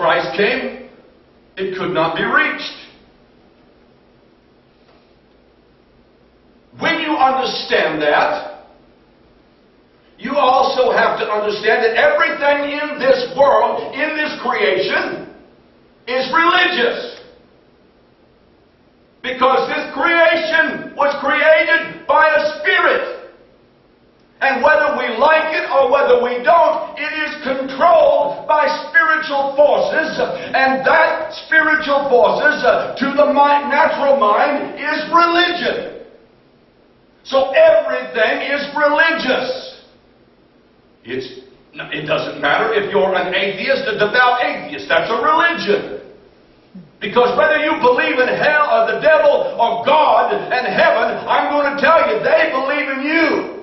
Christ came, it could not be reached. When you understand that, you also have to understand that everything in this world, in this creation, is religious. Because this creation was created by a spirit. And whether we like it or whether we don't, it is controlled by spiritual forces. And that spiritual forces, to the natural mind, is religion. So everything is religious. It doesn't matter if you're an atheist, a devout atheist. That's a religion. Because whether you believe in hell or the devil or God and heaven, I'm going to tell you, they believe in you.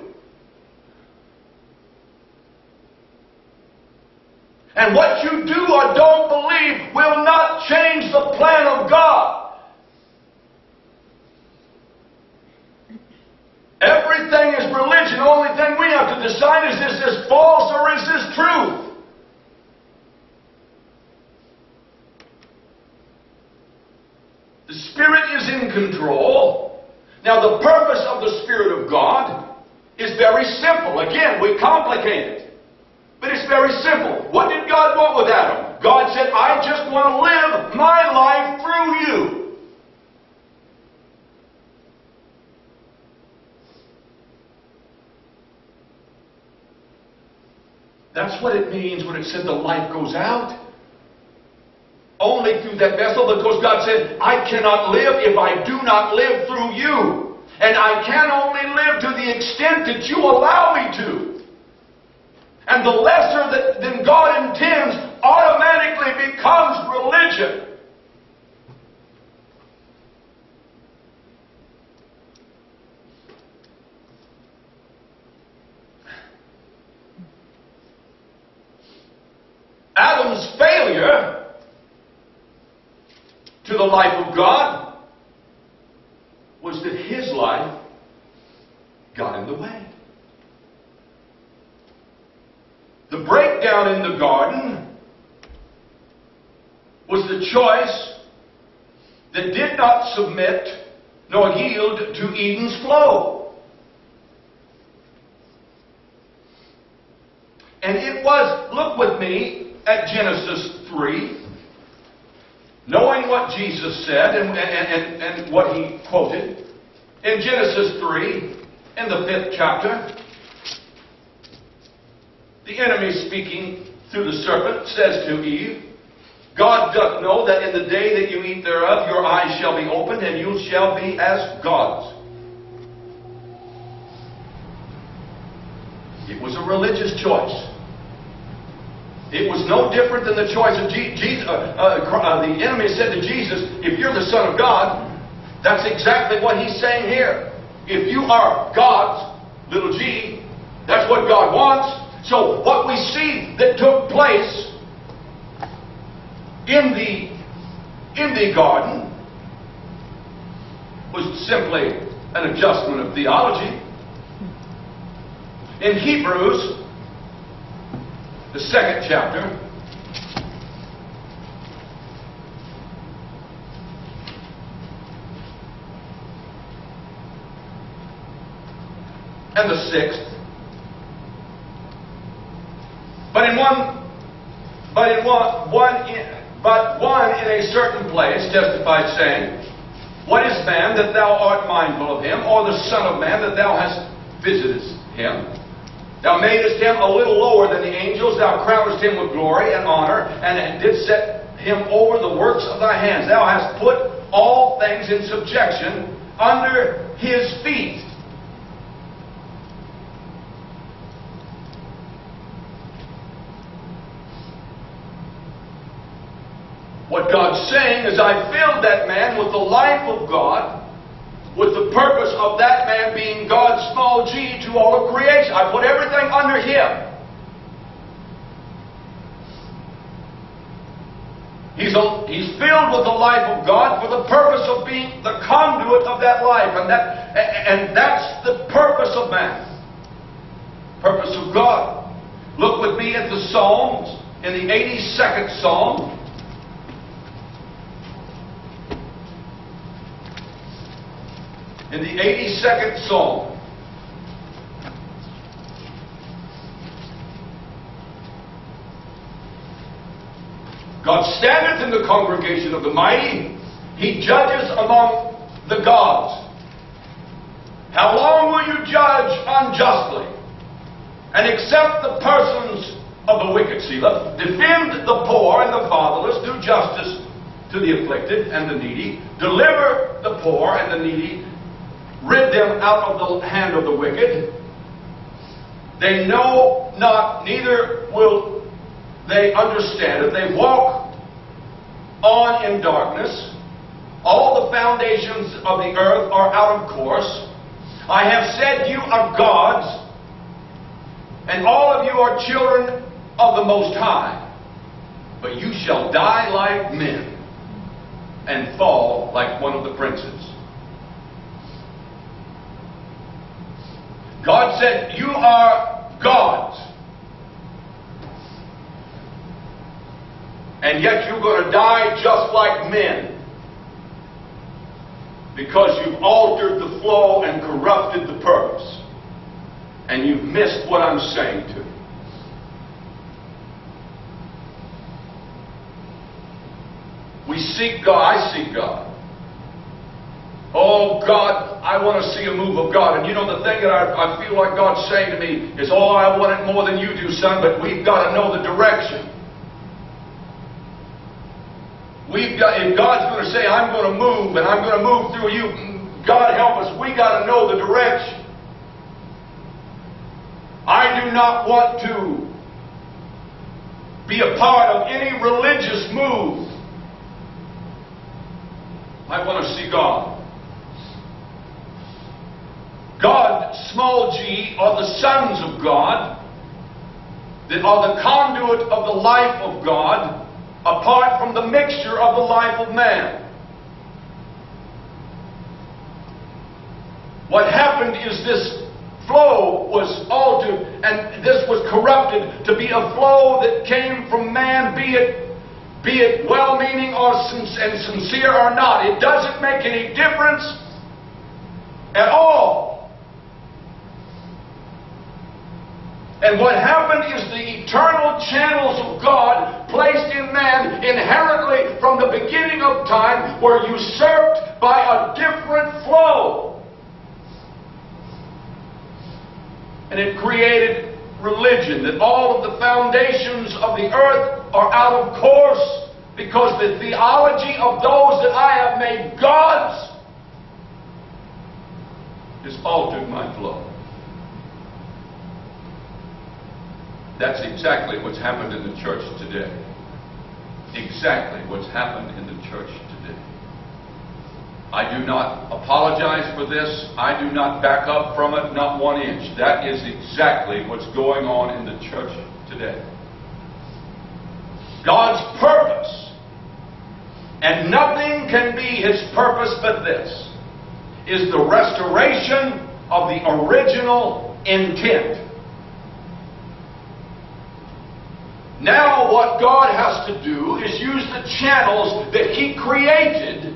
And what you do or don't believe will not change the plan of God. Everything is religion. The only thing we have to decide is this false or is this truth? The Spirit is in control. Now the purpose of the Spirit of God is very simple. Again, we complicate it. But it's very simple. What did God want with Adam? God said, I just want to live my life through you. That's what it means when it said the life goes out. Only through that vessel, because God said, I cannot live if I do not live through you. And I can only live to the extent that you allow me to. And the lesser than God intends automatically becomes religion. Adam's failure to the life of God was that his life got in the way. The breakdown in the garden was the choice that did not submit nor yield to Eden's flow. And it was, look with me at Genesis 3, knowing what Jesus said and what he quoted. In Genesis 3, in the 5th chapter, the enemy speaking through the serpent says to Eve, God doth know that in the day that you eat thereof, your eyes shall be opened, and you shall be as gods. It was a religious choice. It was no different than the choice of Jesus. The enemy said to Jesus, if you're the Son of God, that's exactly what he's saying here. If you are God's, little g, that's what God wants. So what we see that took place in the garden was simply an adjustment of theology. In Hebrews, the 2nd chapter, and the 6th, but one in a certain place testified, saying, what is man that thou art mindful of him, or the Son of man that thou hast visited him? Thou madest him a little lower than the angels. Thou crownest him with glory and honor, and didst set him over the works of thy hands. Thou hast put all things in subjection under his feet. What God's saying is, I filled that man with the life of God, with the purpose of that man being God's small g to all of creation. I put everything under him. He's filled with the life of God for the purpose of being the conduit of that life. And that's the purpose of man. Purpose of God. Look with me at the Psalms, in the 82nd Psalm. in the 82nd Psalm. God standeth in the congregation of the mighty. He judges among the gods. How long will you judge unjustly and accept the persons of the wicked? Selah. Defend the poor and the fatherless. Do justice to the afflicted and the needy. Deliver the poor and the needy. Rid them out of the hand of the wicked. They know not, neither will they understand it. They walk on in darkness. All the foundations of the earth are out of course. I have said you are gods, and all of you are children of the Most High. But you shall die like men and fall like one of the princes. God said, you are gods. And yet you're going to die just like men. Because you've altered the flow and corrupted the purpose. And you've missed what I'm saying to you. We seek God. I seek God. Oh God, I want to see a move of God. And you know the thing that I feel like God's saying to me is, oh, I want it more than you do, son, but we've got to know the direction. If God's going to say, I'm going to move, and I'm going to move through you, God help us, we got to know the direction. I do not want to be a part of any religious move. I want to see God. God, small g, are the sons of God that are the conduit of the life of God, apart from the mixture of the life of man. What happened is this flow was altered, and this was corrupted to be a flow that came from man, be it well-meaning and sincere or not. It doesn't make any difference at all. And what happened is the eternal channels of God placed in man inherently from the beginning of time were usurped by a different flow. And it created religion, that all of the foundations of the earth are out of course because the theology of those that I have made gods has altered my flow. That's exactly what's happened in the church today. Exactly what's happened in the church today. I do not apologize for this. I do not back up from it, not 1 inch. That is exactly what's going on in the church today. God's purpose, and nothing can be His purpose but this, is the restoration of the original intent. Now what God has to do is use the channels that He created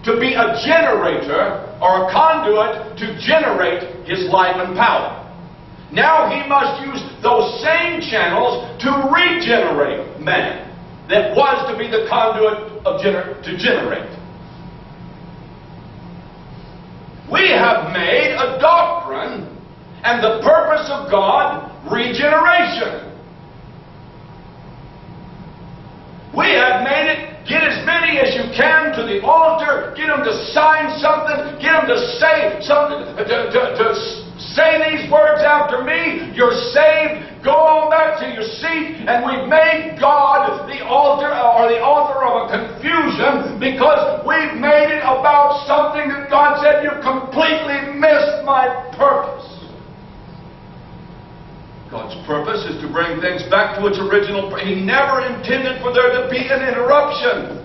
to be a generator or a conduit to generate His life and power. Now He must use those same channels to regenerate man that was to be the conduit of to generate. We have made a doctrine and the purpose of God regeneration. We have made it, get as many as you can to the altar, get them to sign something, get them to say something, to say these words after me, you're saved, go on back to your seat, and we've made God the altar or the author of a confusion because we've made it about something that God said, you've completely missed my purpose. God's purpose is to bring things back to its original. He never intended for there to be an interruption.